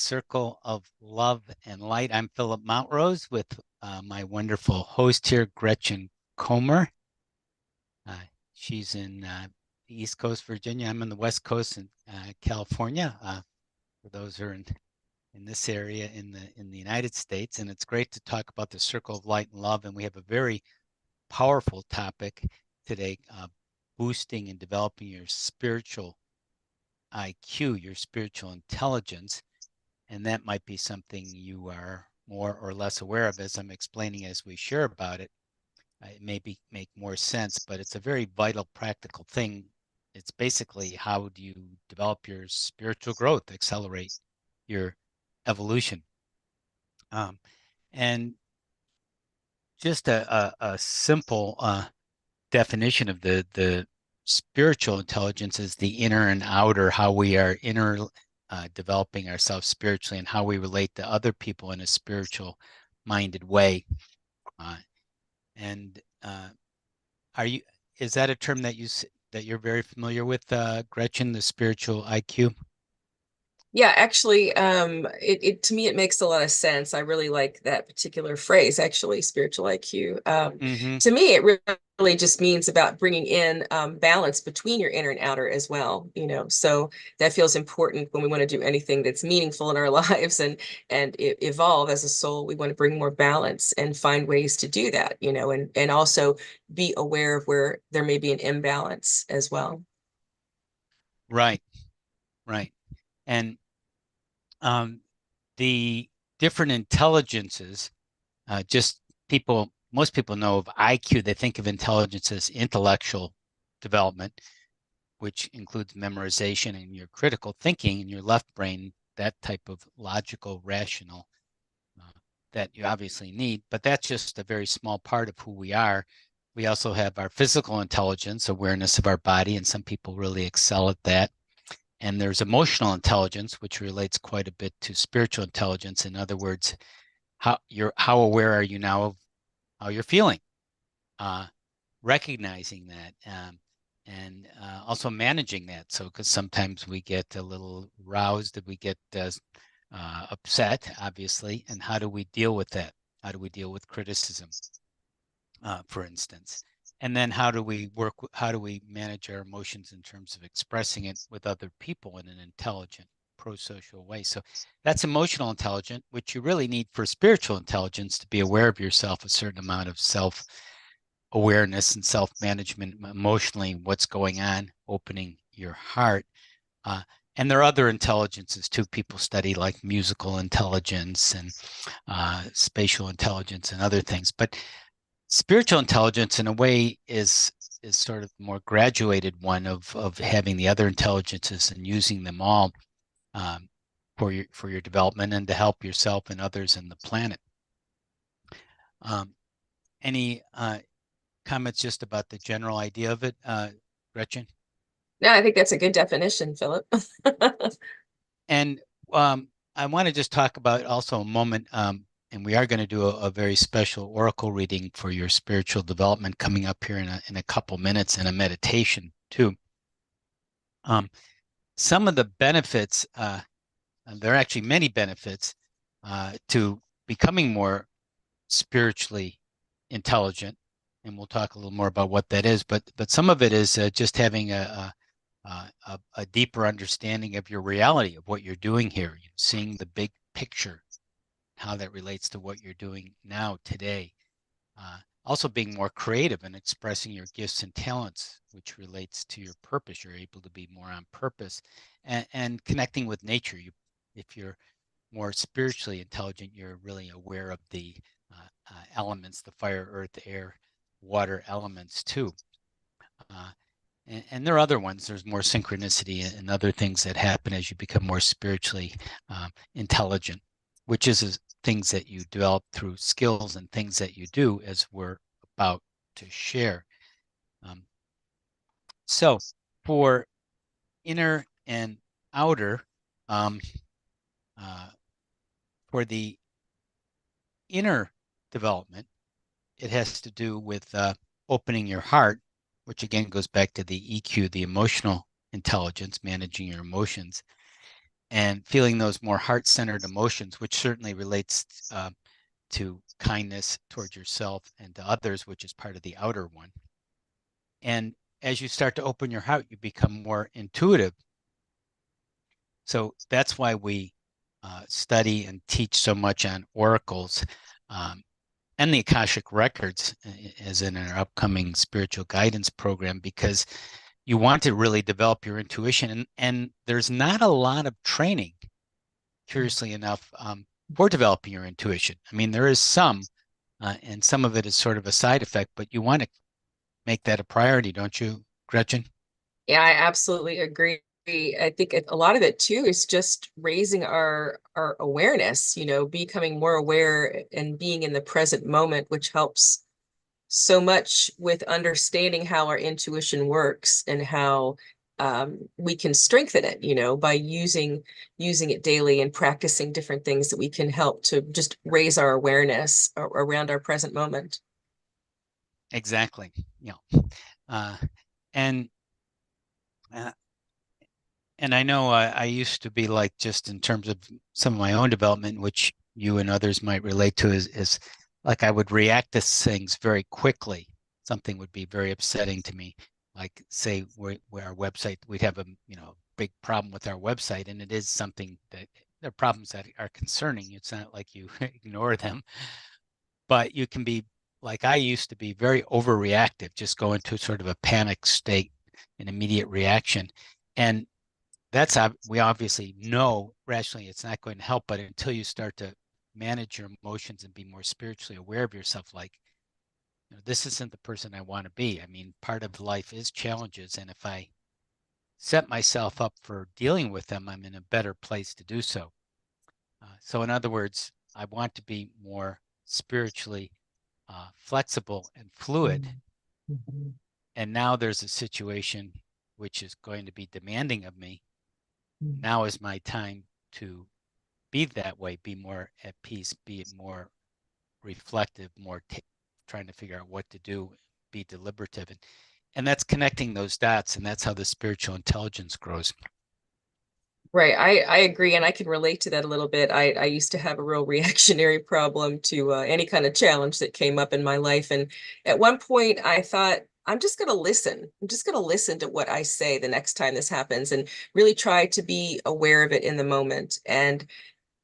Circle of Love and Light. I'm Phillip Mountrose with my wonderful host here, Gretchen Comer. Uh, she's in the East Coast, Virginia. I'm in the West Coast in California. For those who are in this area in the United States, and it's great to talk about the Circle of Light and Love. And we have a very powerful topic today: boosting and developing your spiritual IQ, your spiritual intelligence. And that might be something you are more or less aware of. As I'm explaining as we share about it, it may make more sense, but it's a very vital, practical thing. It's basically, how do you develop your spiritual growth, accelerate your evolution? And just a simple definition of the spiritual intelligence is the inner and outer, how we are developing ourselves spiritually, and how we relate to other people in a spiritual minded way. And is that a term that you're very familiar with, Gretchen, the spiritual IQ? Yeah, actually, it to me it makes a lot of sense. I really like that particular phrase, actually, spiritual IQ. Mm-hmm. To me, it really just means about bringing in balance between your inner and outer as well. So that feels important when we want to do anything that's meaningful in our lives and evolve as a soul. We want to bring more balance and find ways to do that. And also be aware of where there may be an imbalance as well. Right, right. And um, the different intelligences, just most people know of IQ. They think of intelligence as intellectual development, which includes memorization and your critical thinking in your left brain, that type of logical, rational that you obviously need. But that's just a very small part of who we are. We also have our physical intelligence, awareness of our body, and some people really excel at that. And there's emotional intelligence, which relates quite a bit to spiritual intelligence. In other words, how aware are you now of how you're feeling? Recognizing that, and also managing that. So, because sometimes we get a little roused, we get upset, obviously, and how do we deal with that? How do we deal with criticism, for instance? And then how do we manage our emotions in terms of expressing it with other people in an intelligent, pro-social way? So that's emotional intelligence, which you really need for spiritual intelligence, to be aware of yourself, a certain amount of self-awareness and self-management emotionally, what's going on, opening your heart. And there are other intelligences too. People study like musical intelligence and spatial intelligence and other things. But spiritual intelligence, in a way, is sort of more graduated one of having the other intelligences and using them all for your development and to help yourself and others in the planet. Any comments just about the general idea of it, Gretchen? No, I think that's a good definition, Philip. And I want to just talk about also a moment, and we are going to do a very special oracle reading for your spiritual development coming up here in a couple minutes, and a meditation too. Some of the benefits, there are actually many benefits to becoming more spiritually intelligent, and we'll talk a little more about what that is. But some of it is just having a deeper understanding of your reality, of what you're doing here, seeing the big picture, how that relates to what you're doing now, today. Also being more creative and expressing your gifts and talents, which relates to your purpose. You're able to be more on purpose, and connecting with nature. If you're more spiritually intelligent, you're really aware of the elements, the fire, earth, air, water elements too. And there are other ones. There's more synchronicity and other things that happen as you become more spiritually intelligent, which is things that you develop through skills and things that you do, as we're about to share. So for inner and outer, for the inner development, it has to do with opening your heart, which again goes back to the EQ, the emotional intelligence, managing your emotions. and feeling those more heart-centered emotions, which certainly relates to kindness towards yourself and to others, which is part of the outer one. And as you start to open your heart, you become more intuitive. So that's why we study and teach so much on oracles and the Akashic records, as in our upcoming spiritual guidance program, because you want to really develop your intuition. And there's not a lot of training, curiously enough, for developing your intuition. I mean, there is some, and some of it is sort of a side effect, but you want to make that a priority, don't you, Gretchen? Yeah, I absolutely agree. I think a lot of it too is just raising our awareness, becoming more aware and being in the present moment, which helps so much with understanding how our intuition works and how we can strengthen it, by using it daily and practicing different things that we can help to just raise our awareness around our present moment. Exactly. You know, uh, and uh, and I know I used to be like, just in terms of some of my own development, which you and others might relate to, is like I would react to things very quickly. Something would be very upsetting to me, like say where our website, we'd have a big problem with our website, and it is something that there are problems that are concerning. It's not like you ignore them, but you can be, like I used to be, very overreactive, just go into sort of a panic state, an immediate reaction. And that's we obviously know rationally it's not going to help, but until you start to manage your emotions and be more spiritually aware of yourself, like, this isn't the person I want to be. I mean, part of life is challenges, and if I set myself up for dealing with them, I'm in a better place to do so. So in other words, I want to be more spiritually flexible and fluid. Mhm. And now there's a situation which is going to be demanding of me. Now is my time to be that way, be more at peace, be more reflective, more trying to figure out what to do, be deliberative. And that's connecting those dots. And that's how the spiritual intelligence grows. Right. I agree. And I can relate to that a little bit. I used to have a real reactionary problem to any kind of challenge that came up in my life. And at one point, I thought, I'm just going to listen. I'm just going to listen to what I say the next time this happens and really try to be aware of it in the moment. And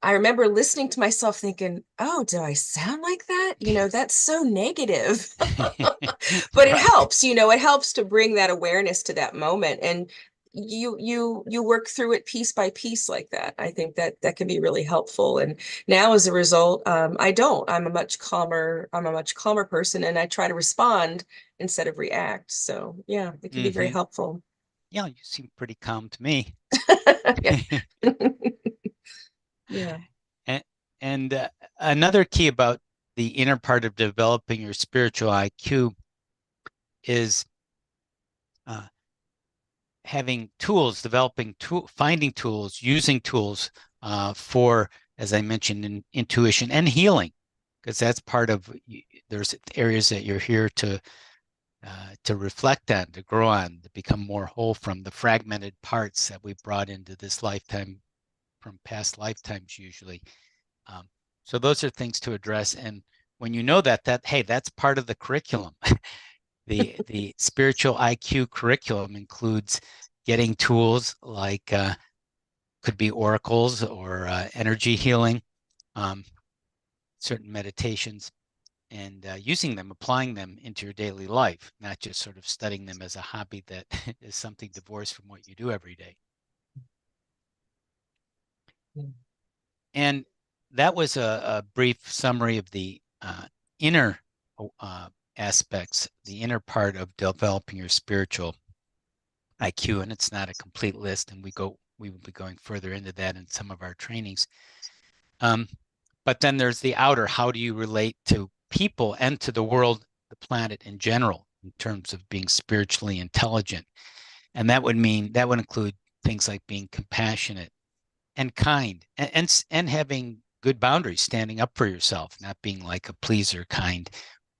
I remember listening to myself thinking, oh, do I sound like that? That's so negative. But it Right. helps, it helps to bring that awareness to that moment. And you work through it piece by piece like that. I think that can be really helpful. And now as a result, I don't. I'm a much calmer person, and I try to respond instead of react. So yeah, it can be very Mm-hmm. helpful. Yeah, you seem pretty calm to me. Yeah. Yeah. And, and another key about the inner part of developing your spiritual IQ is uh, having tools, finding tools, using tools for, as I mentioned, intuition and healing, because that's part of. There's areas that you're here to reflect on, to grow on, to become more whole from the fragmented parts that we brought into this lifetime from past lifetimes, usually. Um, so those are things to address. And when you know that hey, that's part of the curriculum. The spiritual IQ curriculum includes getting tools like could be oracles or energy healing, um, certain meditations, and using them, applying them into your daily life, not just sort of studying them as a hobby that is something divorced from what you do every day. And that was a brief summary of the inner uh, aspects, the inner part of developing your spiritual IQ, and it's not a complete list, and we will be going further into that in some of our trainings. Um, but then there's the outer. How do you relate to people and to the world, the planet in general, in terms of being spiritually intelligent? And that would include things like being compassionate and kind, and having good boundaries, standing up for yourself, not being like a pleaser kind,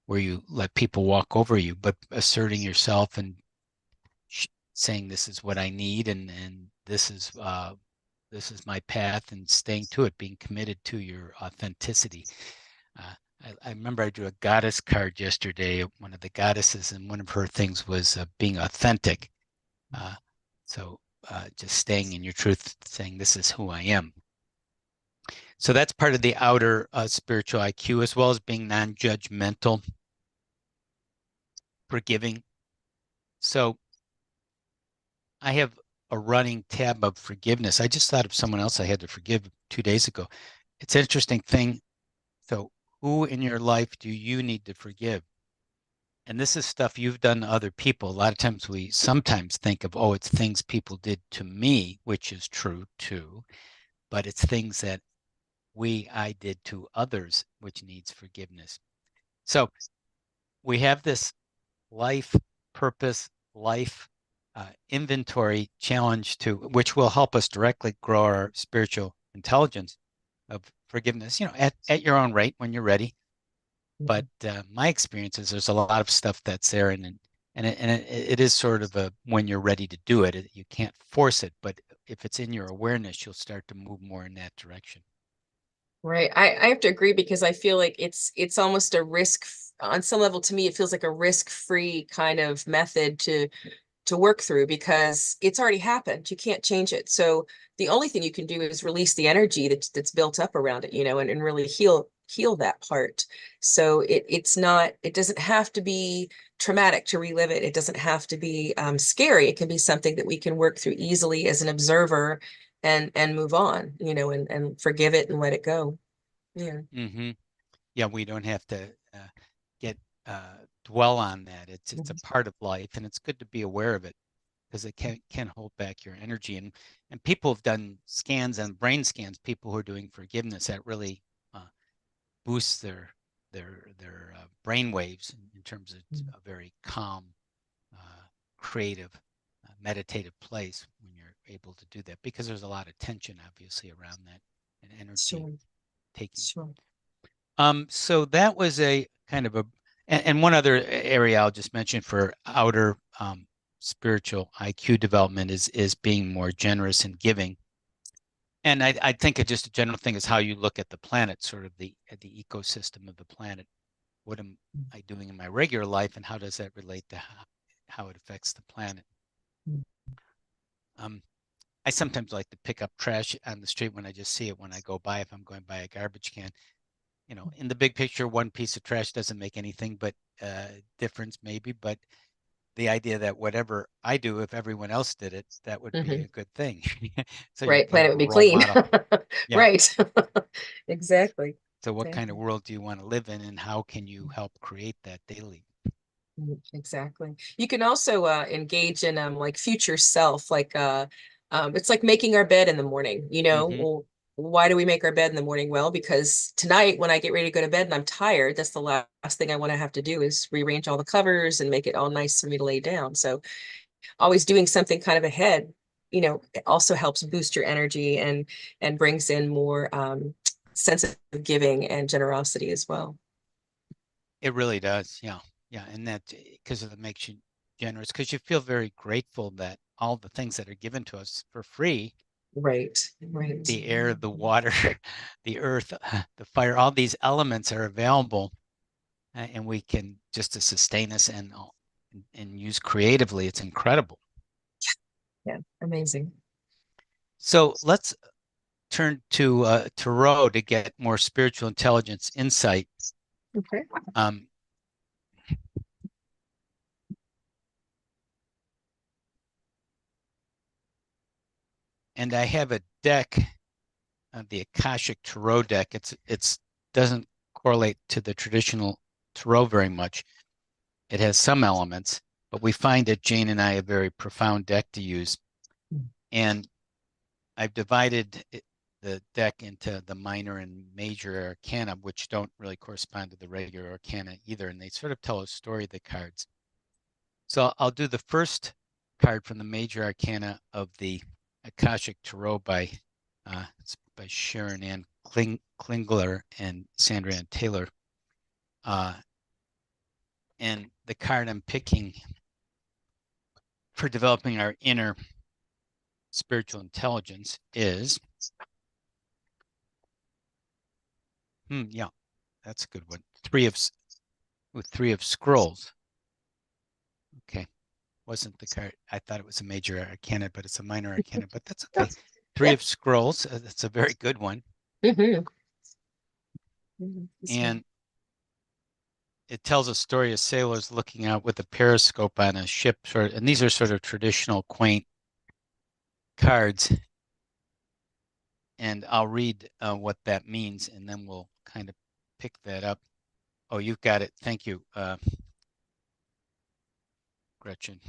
where you let people walk over you, but asserting yourself and saying this is what I need, and this is this is my path, and staying to it, being committed to your authenticity. I remember I drew a goddess card yesterday, one of the goddesses, and one of her things was being authentic. Uh, so just staying in your truth, saying, this is who I am. So that's part of the outer spiritual IQ, as well as being non-judgmental, forgiving. So I have a running tab of forgiveness. I just thought of someone else I had to forgive 2 days ago. It's an interesting thing. So who in your life do you need to forgive? And this is stuff you've done to other people. A lot of times we sometimes think of, oh, it's things people did to me, which is true too, but it's things that I did to others, which needs forgiveness. So we have this life purpose, life inventory challenge to which will help us directly grow our spiritual intelligence of forgiveness, at your own rate when you're ready. But my experience is there's a lot of stuff that's there, and it is sort of a when you're ready to do it, you can't force it, but if it's in your awareness, you'll start to move more in that direction. Right. I have to agree because I feel like it's almost a risk on some level. To me, it feels like a risk-free kind of method to work through because it's already happened. You can't change it. So the only thing you can do is release the energy that's built up around it, and really heal that part. So it doesn't have to be traumatic to relive it. It doesn't have to be scary. It can be something that we can work through easily as an observer and move on, and forgive it and let it go. Yeah. Mm-hmm. Yeah, we don't have to get dwell on that. It's a Mhm. part of life, and it's good to be aware of it because it can hold back your energy. And people have done scans and brain scans. People who are doing forgiveness that really boosts their brain waves in terms of a very calm, creative, meditative place when you're able to do that because there's a lot of tension obviously around that and energy Sure. taking. Sure. So that was a kind of and one other area I'll just mention for outer spiritual IQ development is being more generous and giving. And I think just a general thing is how you look at the planet, sort of the ecosystem of the planet. What am I doing in my regular life, and how does that relate to how it affects the planet? Um, I sometimes like to pick up trash on the street when I just see it when I go by, if I'm going by a garbage can. In the big picture, one piece of trash doesn't make anything but difference maybe, but the idea that whatever I do, if everyone else did it, that would be Hmm. a good thing. So you're Right. kind Planet of would a be role clean. model. Yeah. Right. Exactly. So what kind of Exactly. world do you want to live in, and how can you help create that daily? Exactly. You can also engage in like future self, like it's like making our bed in the morning, Mm-hmm. Well, why do we make our bed in the morning? Well, because tonight when I get ready to go to bed and I'm tired, that's the last thing I want to have to do is rearrange all the covers and make it all nice for me to lay down. So always doing something kind of ahead, it also helps boost your energy and brings in more sense of giving and generosity as well. It really does. Yeah. Yeah. And that because it makes you generous, because you feel very grateful that all the things that are given to us for free, Right, right. the air, the water, the earth, the fire, all these elements are available, and we can just to sustain us and use creatively. It's incredible. Yeah, amazing. So let's turn to Tarot to get more spiritual intelligence insight. Okay. Um, and I have a deck, the Akashic Tarot deck. It's doesn't correlate to the traditional Tarot very much. It has some elements, but we find that Jane and I a very profound deck to use. And I've divided the deck into the minor and major arcana, which don't really correspond to the regular arcana either, and they sort of tell a story of the cards. So I'll do the first card from the major arcana of the Akashic Tarot it's by Sharon Ann Klingler and Sandra Ann Taylor. And the card I'm picking for developing our inner spiritual intelligence is, yeah, that's a good one. Three of scrolls. Okay, wasn't the card. I thought it was a major arcana, but it's a minor arcana, but that's okay. Three Yeah. of scrolls. That's a very good one. Mm-hmm. And it tells a story of sailors looking out with a periscope on a ship, and these are sort of traditional, quaint cards. And I'll read what that means, and then we'll kind of pick that up. Oh, you've got it. Thank you, Gretchen.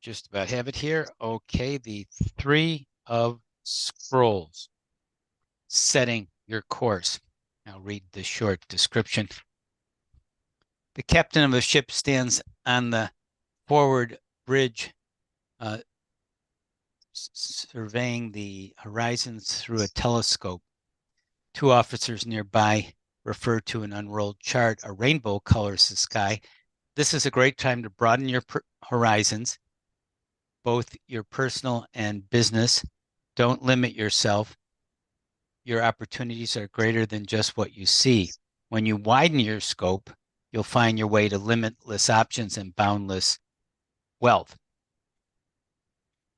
Just about have it here. Okay, the Three of Scrolls, setting your course. I'll read the short description. The captain of a ship stands on the forward bridge, uh, surveying the horizons through a telescope. Two officers nearby refer to an unrolled chart. A rainbow colors the sky. This is a great time to broaden your horizons, both your personal and business. Don't limit yourself. Your opportunities are greater than just what you see. When you widen your scope, you'll find your way to limitless options and boundless wealth.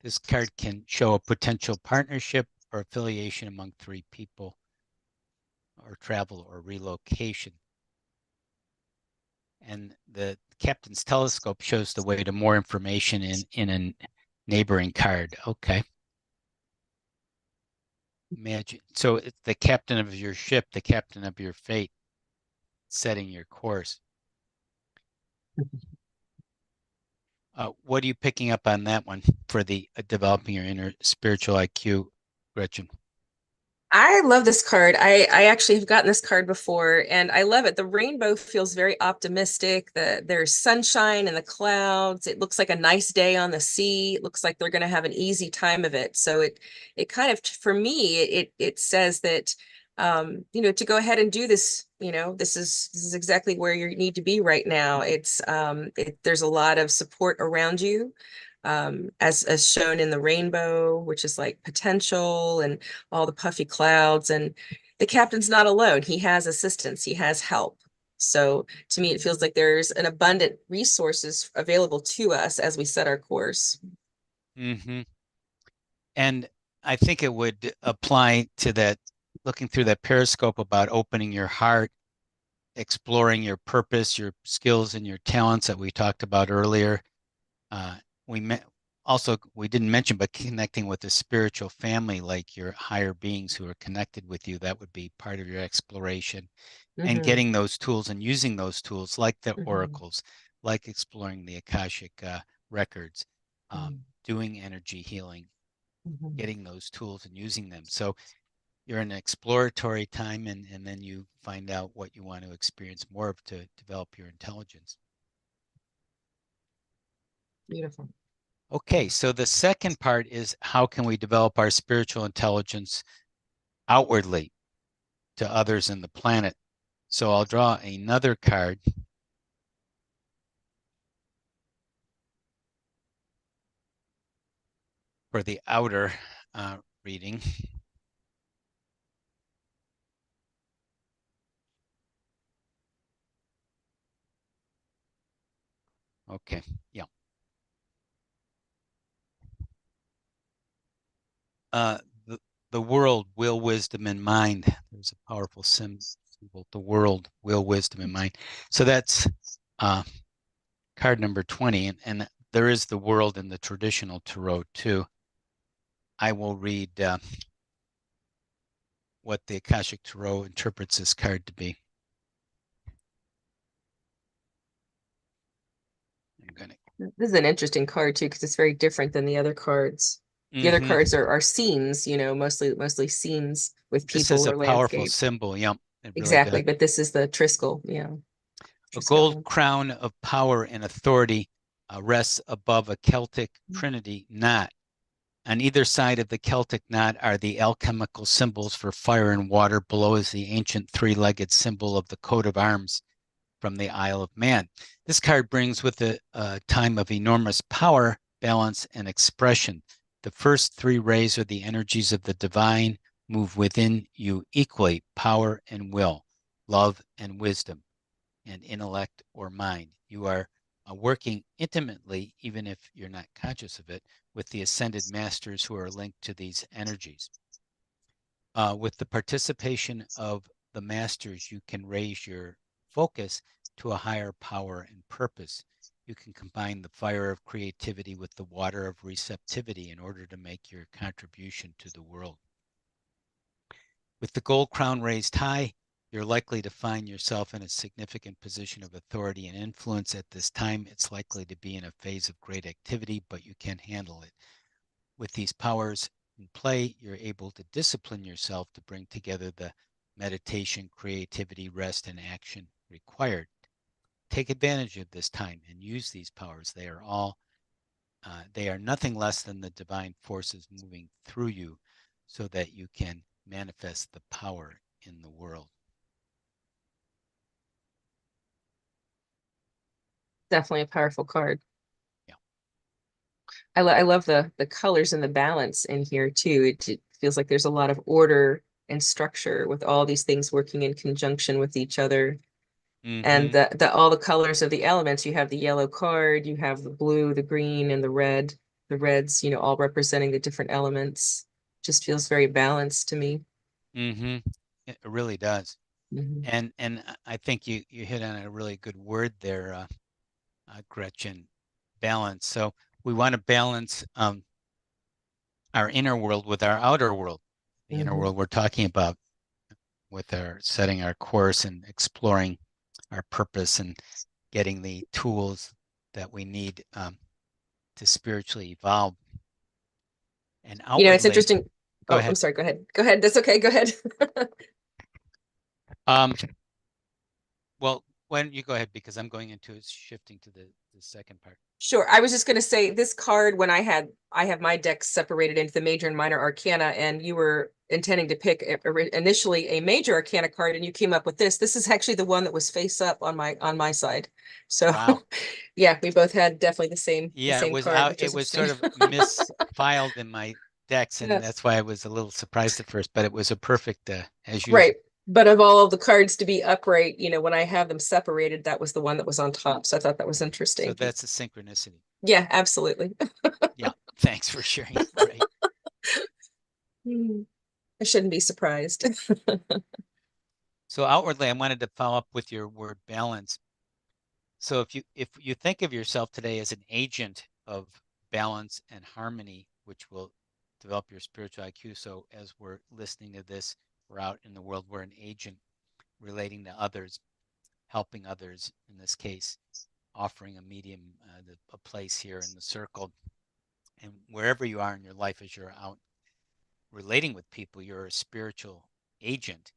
This card can show a potential partnership or affiliation among three people, or travel or relocation. And the captain's telescope shows the way to more information in a neighboring card. Okay. Imagine. So it's the captain of your ship, the captain of your fate, setting your course. What are you picking up on that one for the developing your inner spiritual IQ, Gretchen? I love this card. I actually have gotten this card before and I love it. The rainbow feels very optimistic. There's sunshine in the clouds. It looks like a nice day on the sea. It looks like they're going to have an easy time of it. So it kind of, for me, it says that to go ahead and do this, this is exactly where you need to be right now. There's a lot of support around you. As shown in the rainbow, which is like potential and all the puffy clouds. And the captain's not alone. He has assistance, he has help. So to me, it feels like there's an abundant resources available to us as we set our course. Mm-hmm. And I think it would apply to that, looking through that periscope about opening your heart, exploring your purpose, your skills, and your talents that we talked about earlier. Uh, we also, we didn't mention, but connecting with the spiritual family, like your higher beings who are connected with you, that would be part of your exploration. And Mm-hmm. getting those tools and using those tools, like the Mm-hmm. oracles, like exploring the Akashic records, doing energy healing, Mm-hmm. getting those tools and using them. So you're in an exploratory time, and then you find out what you want to experience more of to develop your intelligence. Beautiful. Okay, so the second part is how can we develop our spiritual intelligence outwardly to others in the planet? So I'll draw another card. For the outer reading. Okay, yeah. Uh, the, the world, will, wisdom, and mind. There's a powerful symbol, the world, will, wisdom, and mind. So that's card number 20. And there is the world in the traditional tarot too. I will read what the Akashic Tarot interprets this card to be. I'm gonna. This is an interesting card too, because it's very different than the other cards. The other cards are scenes, mostly scenes with This people is a or powerful landscape. symbol. Yep, it really Exactly, does. but this is the Triskel, yeah. A gold Triskelion. crown of power and authority rests above a Celtic trinity knot. On either side of the Celtic knot are the alchemical symbols for fire and water. Below is the ancient three-legged symbol of the coat of arms from the Isle of Man. This card brings with it a time of enormous power, balance, and expression. The first three rays are the energies of the divine, move within you equally, power and will, love and wisdom, and intellect or mind. You are working intimately, even if you're not conscious of it, with the ascended masters who are linked to these energies. With the participation of the masters, you can raise your focus to a higher power and purpose. You can combine the fire of creativity with the water of receptivity in order to make your contribution to the world. With the gold crown raised high, you're likely to find yourself in a significant position of authority and influence. At this time, it's likely to be in a phase of great activity, but you can handle it. With these powers in play, you're able to discipline yourself to bring together the meditation, creativity, rest, and action required. Take advantage of this time and use these powers. They are nothing less than the divine forces moving through you so that you can manifest the power in the world. Definitely a powerful card. Yeah. I love the colors and the balance in here too. It feels like there's a lot of order and structure with all these things working in conjunction with each other. And Mm-hmm. the all the colors of the elements, you have the yellow card, you have the blue, the green, and the red. The reds, all representing the different elements. Just feels very balanced to me. Mm-hmm. It really does. Mhm. And I think you hit on a really good word there, Gretchen, balance. So we want to balance our inner world with our outer world. The inner Mhm. world we're talking about with our setting our course and exploring our purpose and getting the tools that we need to spiritually evolve. And It's outwardly, interesting. go Oh, I'm ahead. sorry. Go ahead. Go ahead. That's okay. Go ahead. Um, well, when you go ahead, because I'm going into shifting to the second part. Sure. I was just going to say this card when I have my decks separated into the major and minor arcana, and you were intending to pick initially a major arcana card, and you came up with this. This is actually the one that was face up on my side. So Wow. yeah, we both had definitely the Yeah, it same was card, out. which It is was interesting. sort of misfiled in my decks, and Yeah. that's why I was a little surprised at first. But it was a perfect, as Right. usual. But of all of the cards to be upright, when I have them separated, that was the one that was on top. So I thought that was So interesting. that's a synchronicity. Yeah, absolutely. Yeah. Thanks for sharing. Right. Hmm. I shouldn't be surprised. So outwardly, I wanted to follow up with your word balance. So if you think of yourself today as an agent of balance and harmony, which will develop your spiritual IQ. So as we're listening to this, we're out in the world, we're an agent relating to others, helping others in this case, offering a medium, a place here in the circle. And wherever you are in your life as you're out relating with people, you're a spiritual agent,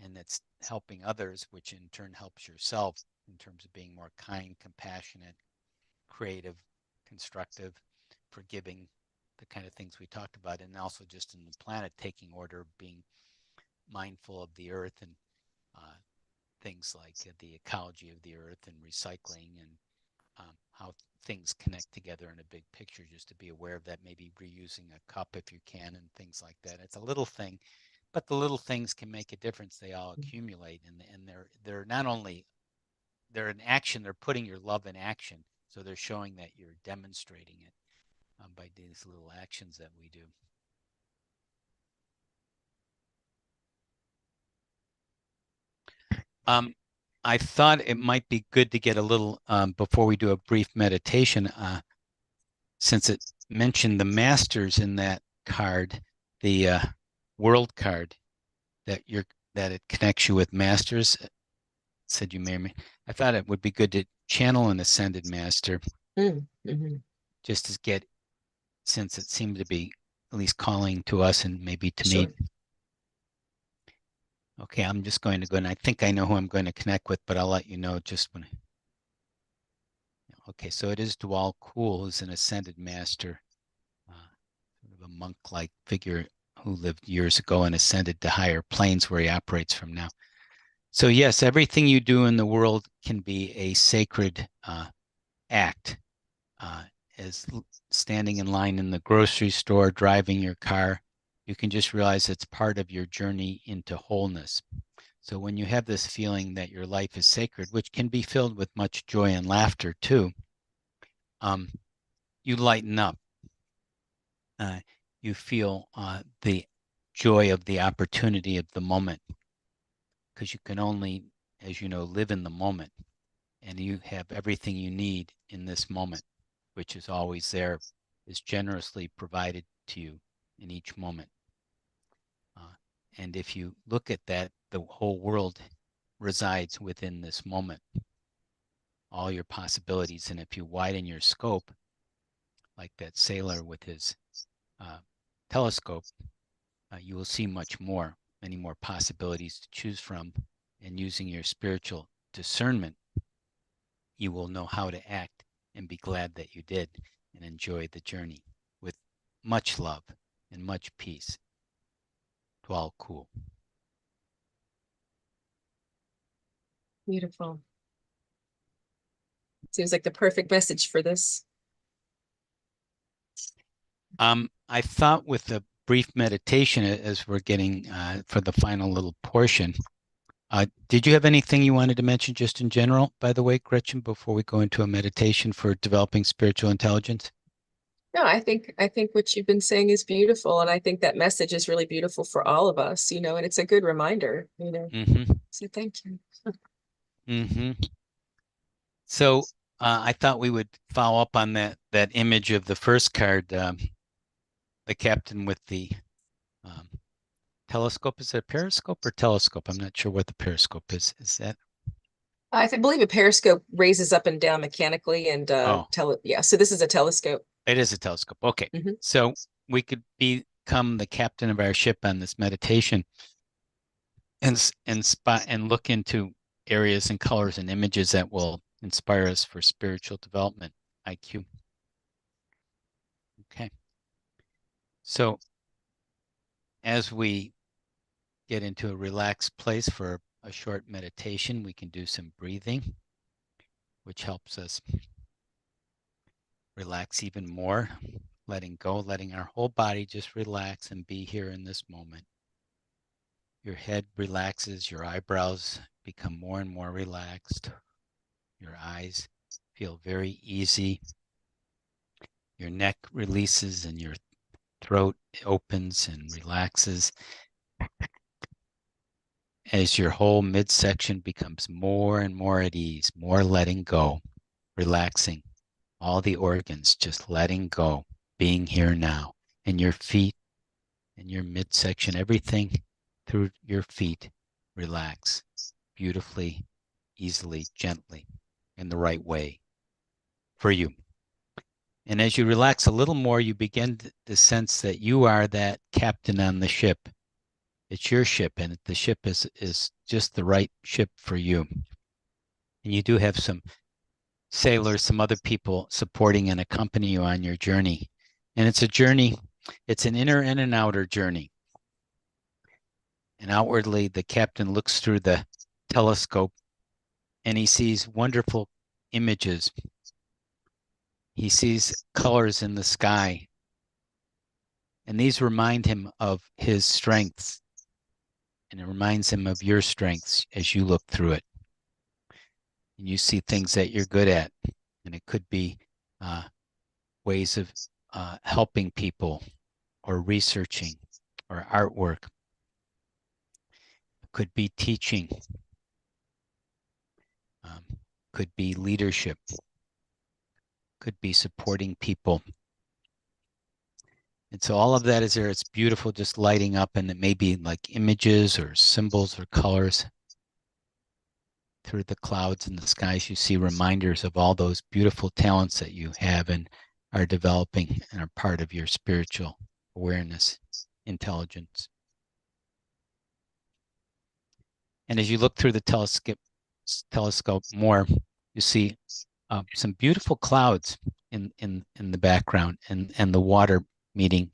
and that's helping others, which in turn helps yourself in terms of being more kind, compassionate, creative, constructive, forgiving, the kind of things we talked about, and also just in the planet, taking order, being mindful of the earth and uh, things like the ecology of the earth and recycling and how things connect together in a big picture, just to be aware of that, maybe reusing a cup if you can and things like that. It's a little thing, but the little things can make a difference. They all accumulate, and they're not only they're in action, they're putting your love in action. So they're showing that you're demonstrating it by these little actions that we do. Um, I thought it might be good to get a little before we do a brief meditation, since it mentioned the masters in that card, the world card that it connects you with masters. Said you may. I thought it would be good to channel an ascended master, Mm-hmm. just to get, since it seemed to be at least calling to us and maybe to me. Sure. Okay, I'm just going to go, and I think I know who I'm going to connect with, but I'll let you know just when. Okay, so it is Dwal Kul, who's an ascended master, sort of a monk-like figure who lived years ago and ascended to higher planes where he operates from now. So yes, everything you do in the world can be a sacred act, uh, as standing in line in the grocery store, driving your car. You can just realize it's part of your journey into wholeness. So when you have this feeling that your life is sacred, which can be filled with much joy and laughter too, um, you lighten up. Uh, you feel the joy of the opportunity of the moment, because you can only, as you know, live in the moment, and you have everything you need in this moment, which is always there, is generously provided to you in each moment. And if you look at that, the whole world resides within this moment, all your possibilities. And if you widen your scope, like that sailor with his uh, telescope, you will see much more, many more possibilities to choose from. And using your spiritual discernment, you will know how to act and be glad that you did and enjoy the journey with much love and much peace. Dwal Kul. Beautiful. Seems like the perfect message for this. I thought with a brief meditation as we're getting for the final little portion, did you have anything you wanted to mention just in general, by the way, Gretchen, before we go into a meditation for developing spiritual intelligence? No, I think what you've been saying is beautiful, and I think that message is really beautiful for all of us, and it's a good reminder, Mm-hmm. So thank you. Mm-hmm. So I thought we would follow up on that image of the first card, the captain with the um, telescope. Is it a periscope or telescope? I'm not sure what the periscope is. Is that? Believe a periscope raises up and down mechanically, and Oh, yeah. So this is a telescope. it is a telescope. Okay. Hmm. So we could become the captain of our ship on this meditation and spot and look into areas and colors and images that will inspire us for spiritual development, IQ. Okay. So as we get into a relaxed place for a short meditation, we can do some breathing, which helps us relax even more, letting go, letting our whole body just relax and be here in this moment. Your head relaxes, your eyebrows become more and more relaxed. Your eyes feel very easy. Your neck releases and your throat opens and relaxes as your whole midsection becomes more and more at ease, more letting go, relaxing all the organs, just letting go, being here now. And your feet and your midsection, everything through your feet, relax beautifully, easily, gently, in the right way for you. And as you relax a little more, you begin to sense that you are that captain on the ship. It's your ship, and the ship is just the right ship for you. And you do have some sailors, some other people supporting and accompany you on your journey. And it's a journey, it's an inner and an outer journey. And outwardly, the captain looks through the telescope and he sees wonderful images. He sees colors in the sky. And these remind him of his strengths. And it reminds him of your strengths as you look through it. And you see things that you're good at. And it could be ways of helping people or researching or artwork. It could be teaching. Could be leadership. Could be supporting people. And so all of that is there. It's beautiful, just lighting up, and it may be like images or symbols or colors. Through the clouds and the skies, you see reminders of all those beautiful talents that you have and are developing and are part of your spiritual awareness, intelligence. And as you look through the telescope more, you see some beautiful clouds in the background, and the water meeting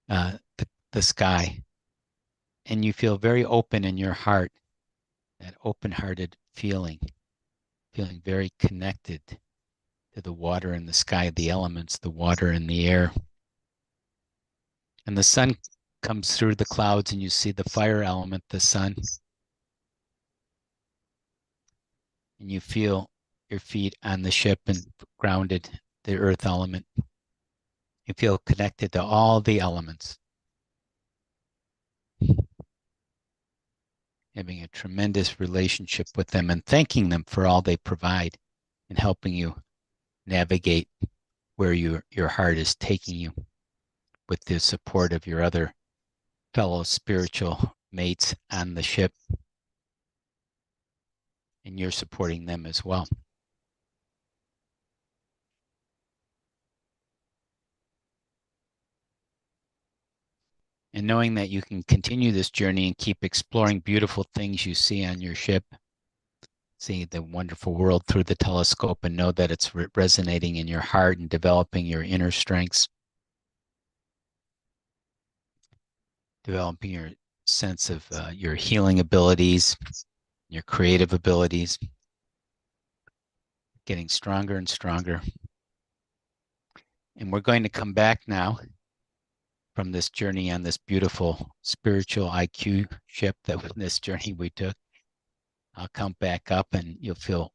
the sky, and you feel very open in your heart, that open-hearted feeling very connected to the water and the sky, the elements, the water and the air. And the sun comes through the clouds, and you see the fire element, the sun, and you feel your feet on the ship and grounded, the earth element. You feel connected to all the elements, having a tremendous relationship with them and thanking them for all they provide and helping you navigate where your heart is taking you with the support of your other fellow spiritual mates on the ship, and you're supporting them as well. And knowing that you can continue this journey and keep exploring beautiful things you see on your ship, see the wonderful world through the telescope, and know that it's resonating in your heart and developing your inner strengths, developing your sense of your healing abilities, your creative abilities, getting stronger and stronger. And we're going to come back now from this journey on this beautiful spiritual IQ ship, that this journey we took. I'll come back up and you'll feel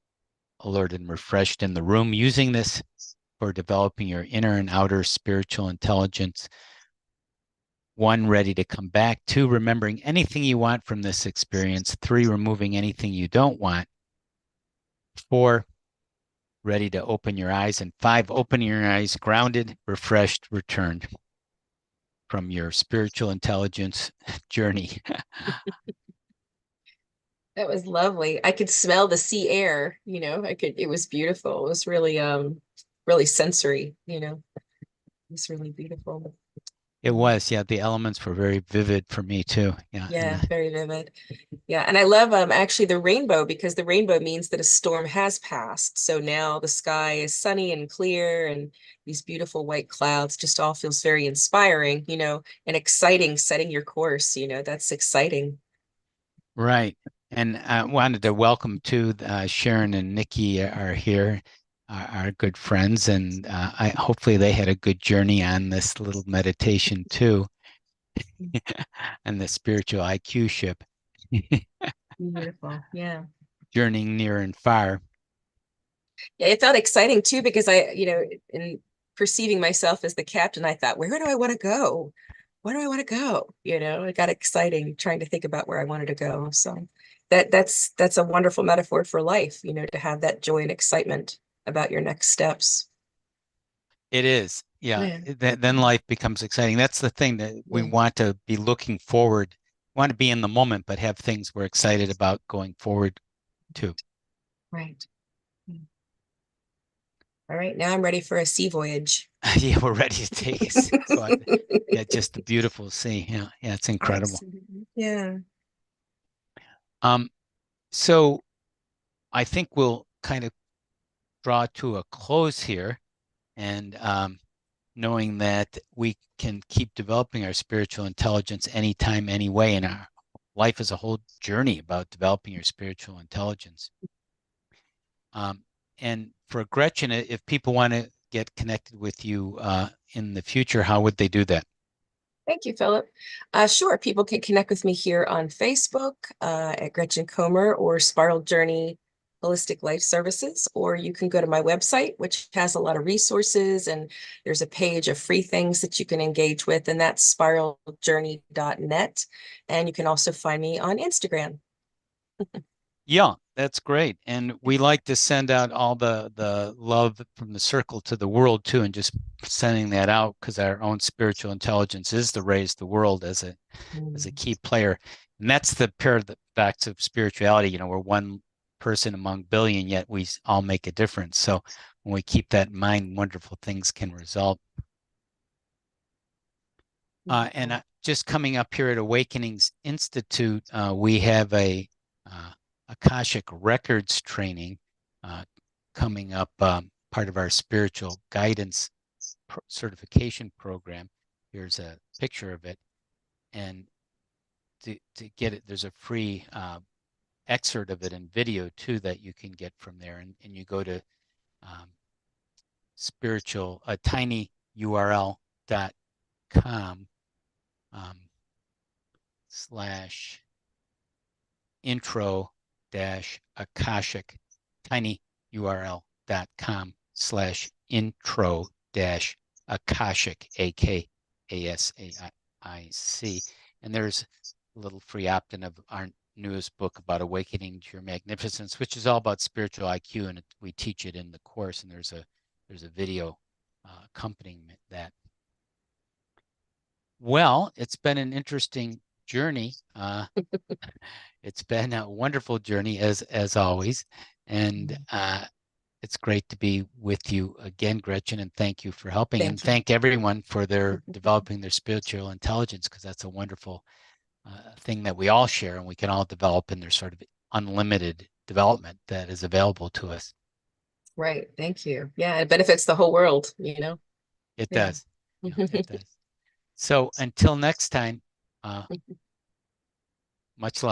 alert and refreshed in the room, using this for developing your inner and outer spiritual intelligence. 1, ready to come back. 2, remembering anything you want from this experience. 3, removing anything you don't want. 4, ready to open your eyes. And 5, opening your eyes, grounded, refreshed, returned from your spiritual intelligence journey. That was lovely. I could smell the sea air, it was beautiful. It was really, really sensory, it was really beautiful. It was, yeah. The elements were very vivid for me too. Yeah. Yeah, very vivid. Yeah, and I love actually the rainbow, because the rainbow means that a storm has passed. So now the sky is sunny and clear, and these beautiful white clouds just all feels very inspiring, and exciting, setting your course, that's exciting. Right. And I wanted to welcome too, Sharon and Nikki are here, our good friends, and hopefully they had a good journey on this little meditation too, and the spiritual IQ ship, Beautiful. Yeah. journeying near and far. Yeah, it felt exciting too, because in perceiving myself as the captain, I thought, where do I want to go? Where do I want to go? It got exciting trying to think about where I wanted to go. So that's a wonderful metaphor for life, to have that joy and excitement about your next steps. It is. Yeah. Yeah. Then life becomes exciting. That's the thing, that we Yeah. want to be looking forward, want to be in the moment, but have things we're excited about going forward to. Right. All right. Now I'm ready for a sea voyage. Yeah, we're ready to take us. Yeah, just the beautiful sea. Yeah, yeah, it's incredible. Yes. Yeah. Um, so I think we'll kind of draw to a close here, and knowing that we can keep developing our spiritual intelligence anytime, any way, and our life is a whole journey about developing your spiritual intelligence. And for Gretchen, if people want to get connected with you in the future, how would they do that? Thank you, Philip. Sure, people can connect with me here on Facebook at Gretchen Comer or Spiral Journey Holistic Life Services, or you can go to my website, which has a lot of resources, and there's a page of free things that you can engage with, and that's spiraljourney.net. And you can also find me on Instagram. Yeah, that's great. And we like to send out all the love from the circle to the world too, and just sending that out, because our own spiritual intelligence is to raise the world as a key player. And that's the paradox of spirituality. We're one person among billion, yet we all make a difference. So when we keep that in mind, wonderful things can result. And just coming up here at Awakenings Institute, we have a Akashic Records training coming up, part of our spiritual guidance certification program. Here's a picture of it. And to get it, there's a free excerpt of it in video too that you can get from there. And you go to a tinyurl.com slash intro dash akashic, tinyurl.com slash intro dash akashic, AKASAIC. And there's a little free opt-in of our newest book about awakening to your magnificence, which is all about spiritual IQ, and we teach it in the course. And there's a video accompanying that. Well, it's been an interesting journey. It's been a wonderful journey as always, and it's great to be with you again, Gretchen, and thank you for helping. And thank everyone for their developing their spiritual intelligence, because that's a wonderful thing that we all share and we can all develop, and there's sort of unlimited development that is available to us. Right. Thank you. Yeah, it benefits the whole world, you know. It does. It does. So until next time, much love.